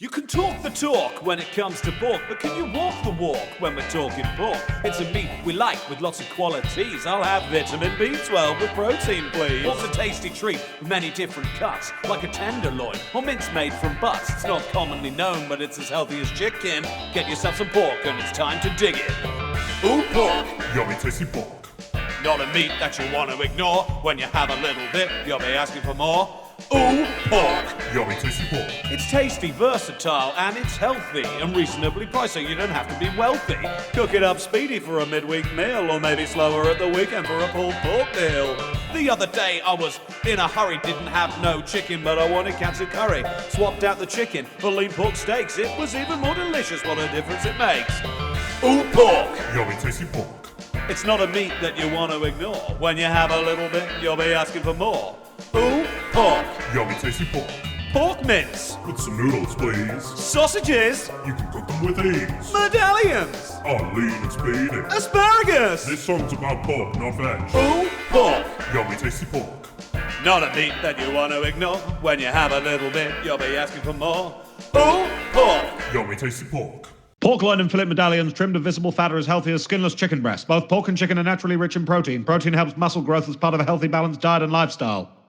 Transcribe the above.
You can talk the talk when it comes to pork, but can you walk the walk when we're talking pork? It's a meat we like with lots of qualities. I'll have vitamin B12 with protein, please. Pork's a tasty treat with many different cuts, like a tenderloin or mince made from butts. It's not commonly known, but it's as healthy as chicken. Get yourself some pork and it's time to dig it. Ooh, pork. Yummy tasty pork. Not a meat that you want to ignore. When you have a little bit, you'll be asking for more. Ooh, pork. Yummy tasty pork. It's tasty, versatile, and it's healthy and reasonably priced, so you don't have to be wealthy. Cook it up speedy for a midweek meal, or maybe slower at the weekend for a pulled pork meal. The other day I was in a hurry, didn't have no chicken, but I wanted katsu curry. Swapped out the chicken for lean pork steaks. It was even more delicious, what a difference it makes. Ooh, pork. Yummy tasty pork. It's not a meat that you want to ignore. When you have a little bit, you'll be asking for more. Ooh, pork. Yummy tasty pork. Pork mince. With some noodles, please. Sausages. You can cook them with ease. Medallions. Oh, lean and speedy. Asparagus. This song's about pork, not veg. Ooh, pork. Yummy tasty pork. Not a meat that you want to ignore. When you have a little bit, you'll be asking for more. Ooh, pork. Yummy tasty pork. Pork loin and fillet medallions trimmed of visible fat are as healthy as skinless chicken breast. Both pork and chicken are naturally rich in protein. Protein helps muscle growth as part of a healthy, balanced diet and lifestyle.